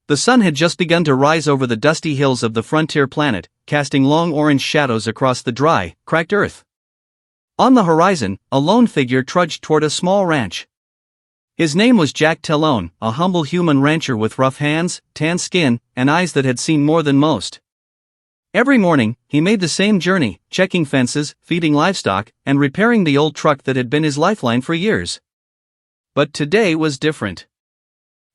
The sun had just begun to rise over the dusty hills of the frontier planet, casting long orange shadows across the dry, cracked earth. On the horizon, a lone figure trudged toward a small ranch. His name was Jack Tellone, a humble human rancher with rough hands, tan skin, and eyes that had seen more than most. Every morning, he made the same journey, checking fences, feeding livestock, and repairing the old truck that had been his lifeline for years. But today was different.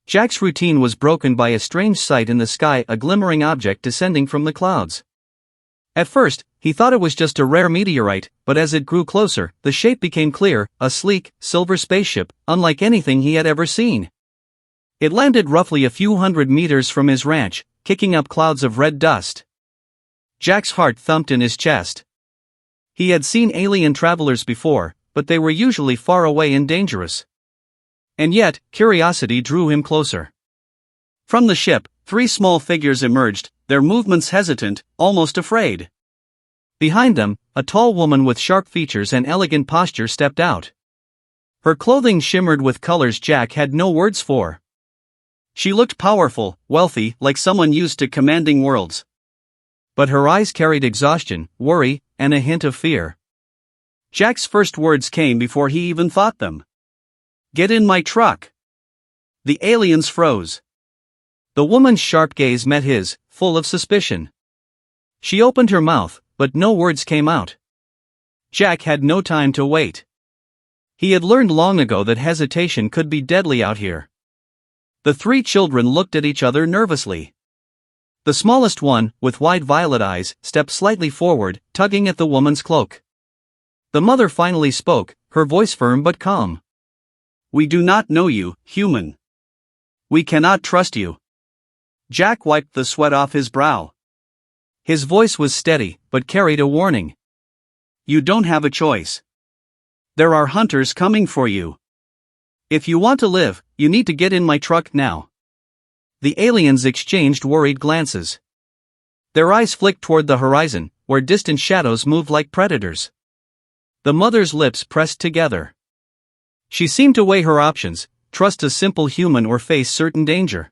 Jack's routine was broken by a strange sight in the sky, a glimmering object descending from the clouds. At first, he thought it was just a rare meteorite, but as it grew closer, the shape became clear, a sleek, silver spaceship, unlike anything he had ever seen. It landed roughly a few hundred meters from his ranch, kicking up clouds of red dust. Jack's heart thumped in his chest. He had seen alien travelers before, but they were usually far away and dangerous. And yet, curiosity drew him closer. From the ship, 3 small figures emerged, their movements hesitant, almost afraid. Behind them, a tall woman with sharp features and elegant posture stepped out. Her clothing shimmered with colors Jack had no words for. She looked powerful, wealthy, like someone used to commanding worlds. But her eyes carried exhaustion, worry, and a hint of fear. Jack's first words came before he even thought them. "Get in my truck." The aliens froze. The woman's sharp gaze met his, full of suspicion. She opened her mouth, but no words came out. Jack had no time to wait. He had learned long ago that hesitation could be deadly out here. The 3 children looked at each other nervously. The smallest one, with wide violet eyes, stepped slightly forward, tugging at the woman's cloak. The mother finally spoke, her voice firm but calm. "We do not know you, human. We cannot trust you." Jack wiped the sweat off his brow. His voice was steady, but carried a warning. "You don't have a choice. There are hunters coming for you. If you want to live, you need to get in my truck now." The aliens exchanged worried glances. Their eyes flicked toward the horizon, where distant shadows moved like predators. The mother's lips pressed together. She seemed to weigh her options, trust a simple human or face certain danger.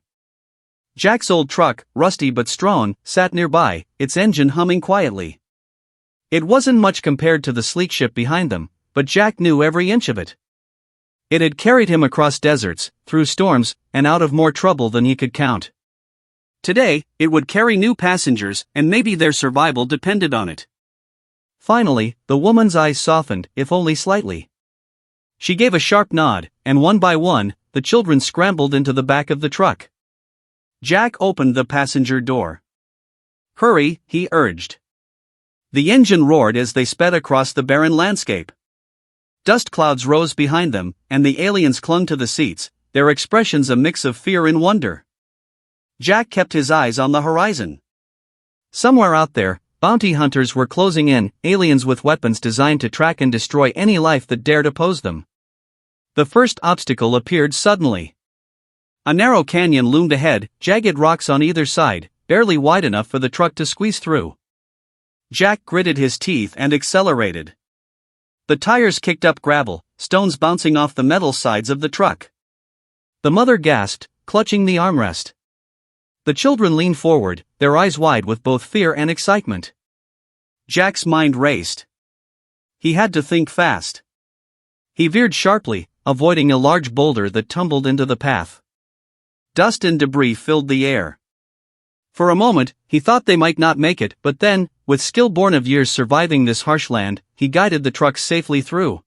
Jack's old truck, rusty but strong, sat nearby, its engine humming quietly. It wasn't much compared to the sleek ship behind them, but Jack knew every inch of it. It had carried him across deserts, through storms, and out of more trouble than he could count. Today, it would carry new passengers, and maybe their survival depended on it. Finally, the woman's eyes softened, if only slightly. She gave a sharp nod, and one by one, the children scrambled into the back of the truck. Jack opened the passenger door. "Hurry," he urged. The engine roared as they sped across the barren landscape. Dust clouds rose behind them, and the aliens clung to the seats, their expressions a mix of fear and wonder. Jack kept his eyes on the horizon. Somewhere out there, bounty hunters were closing in, aliens with weapons designed to track and destroy any life that dared oppose them. The first obstacle appeared suddenly. A narrow canyon loomed ahead, jagged rocks on either side, barely wide enough for the truck to squeeze through. Jack gritted his teeth and accelerated. The tires kicked up gravel, stones bouncing off the metal sides of the truck. The mother gasped, clutching the armrest. The children leaned forward, their eyes wide with both fear and excitement. Jack's mind raced. He had to think fast. He veered sharply, avoiding a large boulder that tumbled into the path. Dust and debris filled the air. For a moment, he thought they might not make it, but then, with skill born of years surviving this harsh land, he guided the truck safely through.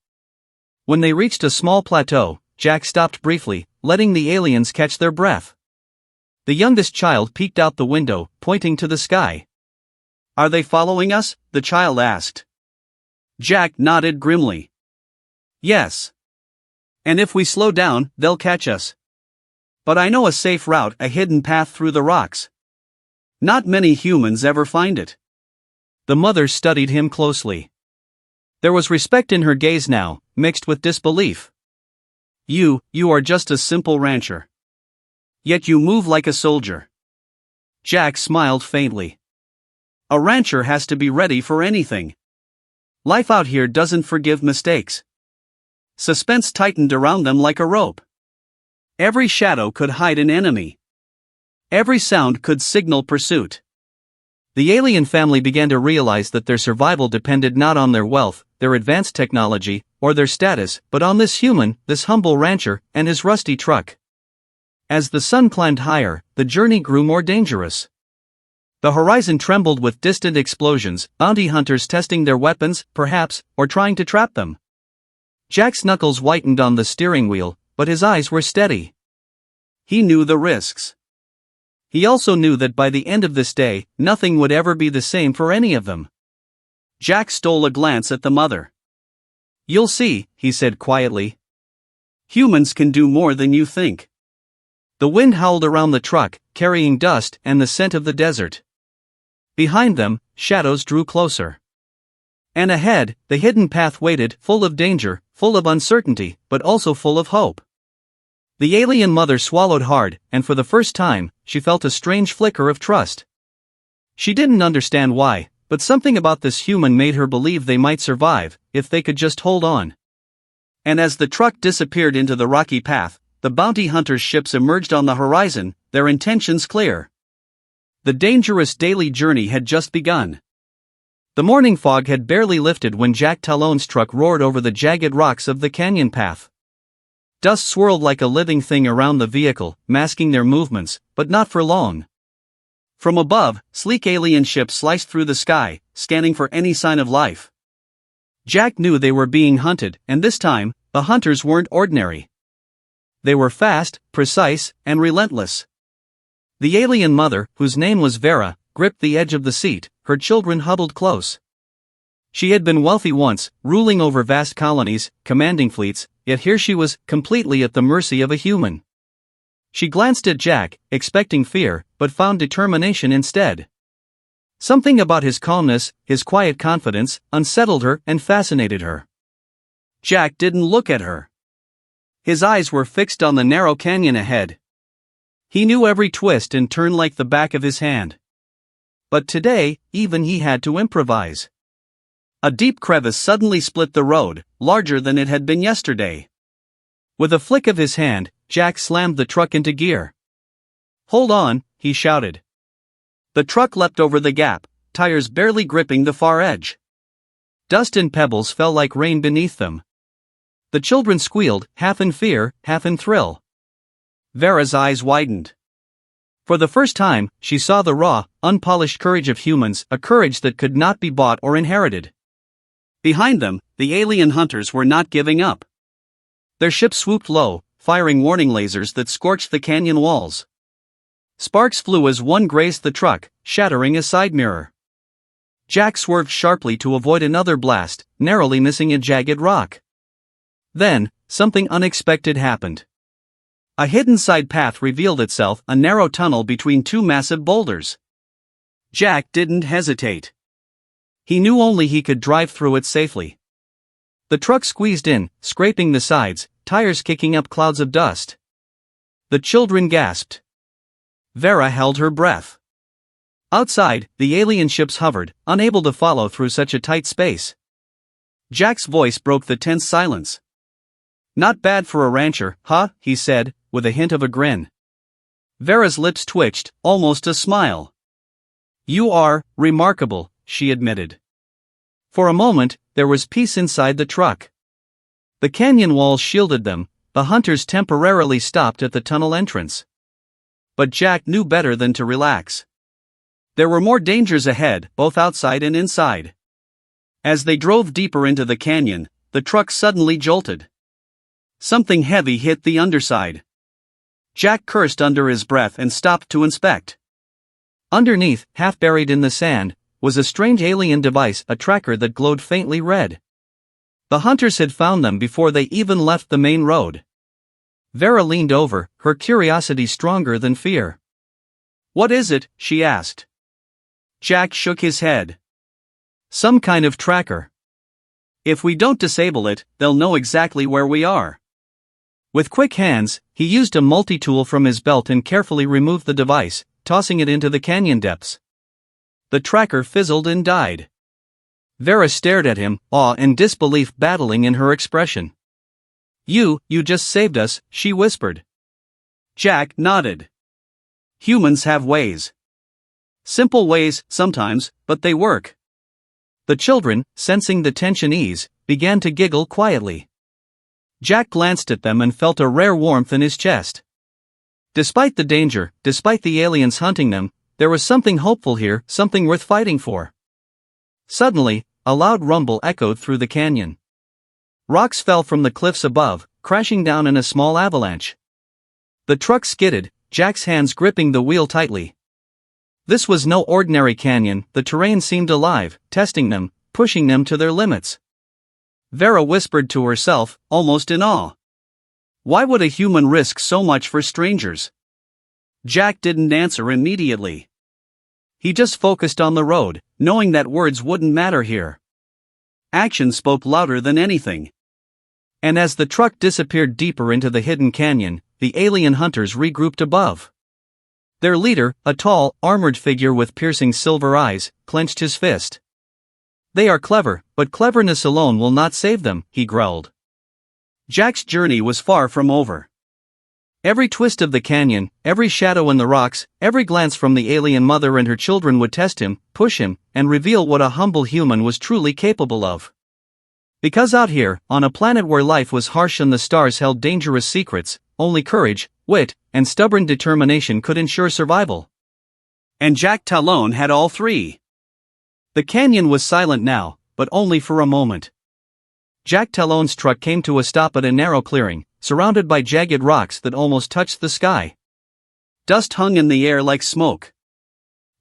When they reached a small plateau, Jack stopped briefly, letting the aliens catch their breath. The youngest child peeked out the window, pointing to the sky. "Are they following us?" the child asked. Jack nodded grimly. "Yes. And if we slow down, they'll catch us. But I know a safe route, a hidden path through the rocks. Not many humans ever find it." The mother studied him closely. There was respect in her gaze now, mixed with disbelief. You are just a simple rancher. Yet you move like a soldier." Jack smiled faintly. "A rancher has to be ready for anything. Life out here doesn't forgive mistakes." Suspense tightened around them like a rope. Every shadow could hide an enemy. Every sound could signal pursuit. The alien family began to realize that their survival depended not on their wealth, their advanced technology, or their status, but on this human, this humble rancher, and his rusty truck. As the sun climbed higher, the journey grew more dangerous. The horizon trembled with distant explosions, bounty hunters testing their weapons, perhaps, or trying to trap them. Jack's knuckles whitened on the steering wheel, but his eyes were steady. He knew the risks. He also knew that by the end of this day, nothing would ever be the same for any of them. Jack stole a glance at the mother. "You'll see," he said quietly. "Humans can do more than you think." The wind howled around the truck, carrying dust and the scent of the desert. Behind them, shadows drew closer. And ahead, the hidden path waited, full of danger, full of uncertainty, but also full of hope. The alien mother swallowed hard, and for the first time, she felt a strange flicker of trust. She didn't understand why, but something about this human made her believe they might survive, if they could just hold on. And as the truck disappeared into the rocky path, the bounty hunters' ships emerged on the horizon, their intentions clear. The dangerous daily journey had just begun. The morning fog had barely lifted when Jack Talon's truck roared over the jagged rocks of the canyon path. Dust swirled like a living thing around the vehicle, masking their movements, but not for long. From above, sleek alien ships sliced through the sky, scanning for any sign of life. Jack knew they were being hunted, and this time, the hunters weren't ordinary. They were fast, precise, and relentless. The alien mother, whose name was Vera, gripped the edge of the seat, her children huddled close. She had been wealthy once, ruling over vast colonies, commanding fleets, yet here she was, completely at the mercy of a human. She glanced at Jack, expecting fear, but found determination instead. Something about his calmness, his quiet confidence, unsettled her and fascinated her. Jack didn't look at her. His eyes were fixed on the narrow canyon ahead. He knew every twist and turn like the back of his hand. But today, even he had to improvise. A deep crevice suddenly split the road, larger than it had been yesterday. With a flick of his hand, Jack slammed the truck into gear. "Hold on," he shouted. The truck leapt over the gap, tires barely gripping the far edge. Dust and pebbles fell like rain beneath them. The children squealed, half in fear, half in thrill. Vera's eyes widened. For the first time, she saw the raw, unpolished courage of humans, a courage that could not be bought or inherited. Behind them, the alien hunters were not giving up. Their ship swooped low, firing warning lasers that scorched the canyon walls. Sparks flew as one grazed the truck, shattering a side mirror. Jack swerved sharply to avoid another blast, narrowly missing a jagged rock. Then, something unexpected happened. A hidden side path revealed itself, a narrow tunnel between two massive boulders. Jack didn't hesitate. He knew only he could drive through it safely. The truck squeezed in, scraping the sides, tires kicking up clouds of dust. The children gasped. Vera held her breath. Outside, the alien ships hovered, unable to follow through such a tight space. Jack's voice broke the tense silence. "Not bad for a rancher, huh?" he said, with a hint of a grin. Vera's lips twitched, almost a smile. "You are remarkable," she admitted. For a moment, there was peace inside the truck. The canyon walls shielded them, the hunters temporarily stopped at the tunnel entrance. But Jack knew better than to relax. There were more dangers ahead, both outside and inside. As they drove deeper into the canyon, the truck suddenly jolted. Something heavy hit the underside. Jack cursed under his breath and stopped to inspect. Underneath, half buried in the sand, was a strange alien device, a tracker that glowed faintly red. The hunters had found them before they even left the main road. Vera leaned over, her curiosity stronger than fear. "What is it?" she asked. Jack shook his head. "Some kind of tracker. If we don't disable it, they'll know exactly where we are." With quick hands, he used a multi-tool from his belt and carefully removed the device, tossing it into the canyon depths. The tracker fizzled and died. Vera stared at him, awe and disbelief battling in her expression. You just saved us," she whispered. Jack nodded. Humans have ways. Simple ways, sometimes, but they work. The children, sensing the tension ease, began to giggle quietly. Jack glanced at them and felt a rare warmth in his chest. Despite the danger, despite the aliens hunting them, there was something hopeful here, something worth fighting for. Suddenly, a loud rumble echoed through the canyon. Rocks fell from the cliffs above, crashing down in a small avalanche. The truck skidded, Jack's hands gripping the wheel tightly. This was no ordinary canyon, the terrain seemed alive, testing them, pushing them to their limits. Vera whispered to herself, almost in awe. Why would a human risk so much for strangers? Jack didn't answer immediately. He just focused on the road, knowing that words wouldn't matter here. Action spoke louder than anything. And as the truck disappeared deeper into the hidden canyon, the alien hunters regrouped above. Their leader, a tall, armored figure with piercing silver eyes, clenched his fist. They are clever, but cleverness alone will not save them, he growled. Jack's journey was far from over. Every twist of the canyon, every shadow in the rocks, every glance from the alien mother and her children would test him, push him, and reveal what a humble human was truly capable of. Because out here, on a planet where life was harsh and the stars held dangerous secrets, only courage, wit, and stubborn determination could ensure survival. And Jack Talon had all three. The canyon was silent now, but only for a moment. Jack Talon's truck came to a stop at a narrow clearing, surrounded by jagged rocks that almost touched the sky. Dust hung in the air like smoke.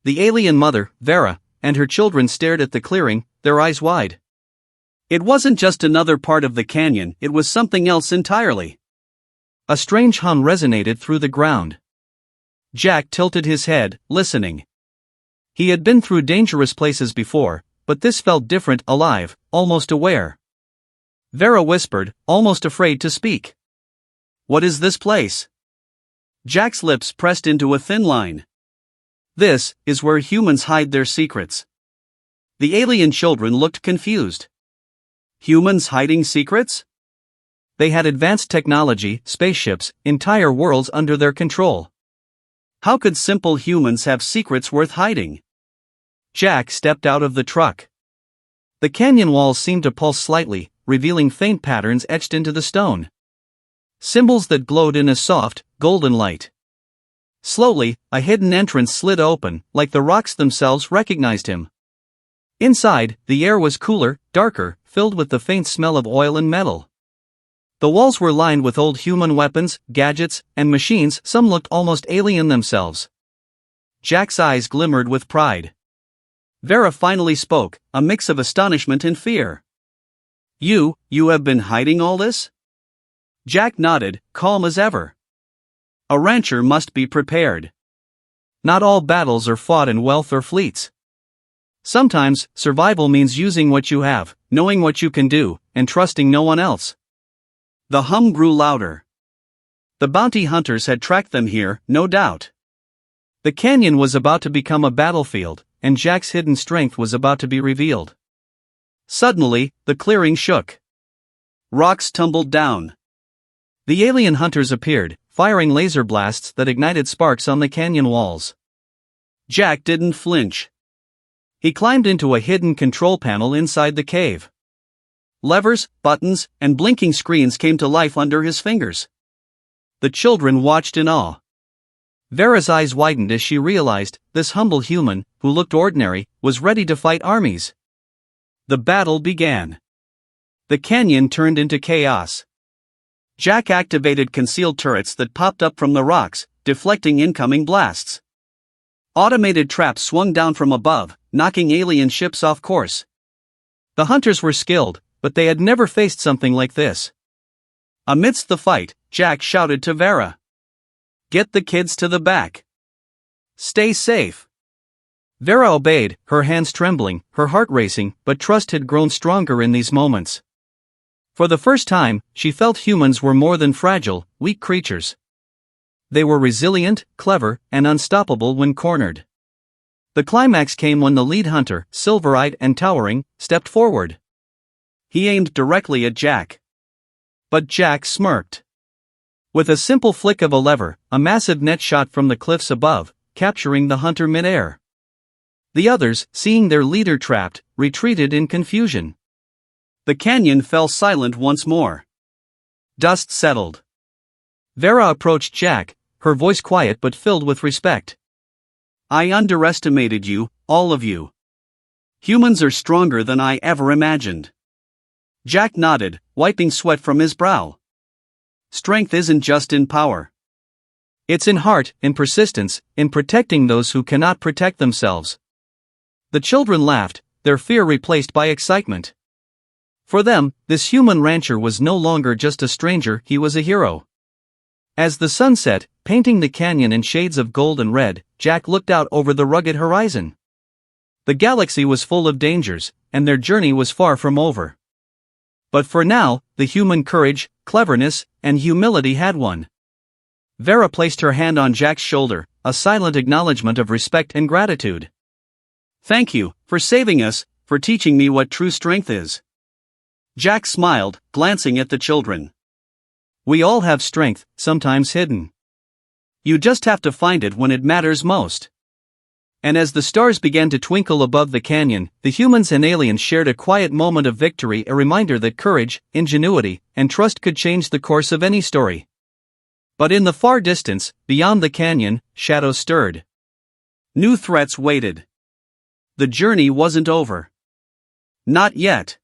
The alien mother, Vera, and her children stared at the clearing, their eyes wide. It wasn't just another part of the canyon, it was something else entirely. A strange hum resonated through the ground. Jack tilted his head, listening. He had been through dangerous places before, but this felt different, alive, almost aware. Vera whispered, almost afraid to speak. What is this place? Jack's lips pressed into a thin line. This is where humans hide their secrets. The alien children looked confused. Humans hiding secrets? They had advanced technology, spaceships, entire worlds under their control. How could simple humans have secrets worth hiding? Jack stepped out of the truck. The canyon walls seemed to pulse slightly, revealing faint patterns etched into the stone. Symbols that glowed in a soft, golden light. Slowly, a hidden entrance slid open, like the rocks themselves recognized him. Inside, the air was cooler, darker, filled with the faint smell of oil and metal. The walls were lined with old human weapons, gadgets, and machines, some looked almost alien themselves. Jack's eyes glimmered with pride. Vera finally spoke, a mix of astonishment and fear. You have been hiding all this? Jack nodded, calm as ever. A rancher must be prepared. Not all battles are fought in wealth or fleets. Sometimes, survival means using what you have, knowing what you can do, and trusting no one else. The hum grew louder. The bounty hunters had tracked them here, no doubt. The canyon was about to become a battlefield, and Jack's hidden strength was about to be revealed. Suddenly, the clearing shook. Rocks tumbled down. The alien hunters appeared, firing laser blasts that ignited sparks on the canyon walls. Jack didn't flinch. He climbed into a hidden control panel inside the cave. Levers, buttons, and blinking screens came to life under his fingers. The children watched in awe. Vera's eyes widened as she realized this humble human, who looked ordinary, was ready to fight armies. The battle began. The canyon turned into chaos. Jack activated concealed turrets that popped up from the rocks, deflecting incoming blasts. Automated traps swung down from above, knocking alien ships off course. The hunters were skilled, but they had never faced something like this. Amidst the fight, Jack shouted to Vera. Get the kids to the back. Stay safe. Vera obeyed, her hands trembling, her heart racing, but trust had grown stronger in these moments. For the first time, she felt humans were more than fragile, weak creatures. They were resilient, clever, and unstoppable when cornered. The climax came when the lead hunter, silver-eyed and towering, stepped forward. He aimed directly at Jack. But Jack smirked. With a simple flick of a lever, a massive net shot from the cliffs above, capturing the hunter mid-air. The others, seeing their leader trapped, retreated in confusion. The canyon fell silent once more. Dust settled. Vera approached Jack, her voice quiet but filled with respect. "I underestimated you, all of you. Humans are stronger than I ever imagined." Jack nodded, wiping sweat from his brow. "Strength isn't just in power. It's in heart, in persistence, in protecting those who cannot protect themselves." The children laughed, their fear replaced by excitement. For them, this human rancher was no longer just a stranger, he was a hero. As the sun set, painting the canyon in shades of gold and red, Jack looked out over the rugged horizon. The galaxy was full of dangers, and their journey was far from over. But for now, the human courage, cleverness, and humility had won. Vera placed her hand on Jack's shoulder, a silent acknowledgement of respect and gratitude. "Thank you, for saving us, for teaching me what true strength is." Jack smiled, glancing at the children. "We all have strength, sometimes hidden. You just have to find it when it matters most." And as the stars began to twinkle above the canyon, the humans and aliens shared a quiet moment of victory, a reminder that courage, ingenuity, and trust could change the course of any story. But in the far distance, beyond the canyon, shadows stirred. New threats waited. The journey wasn't over. Not yet.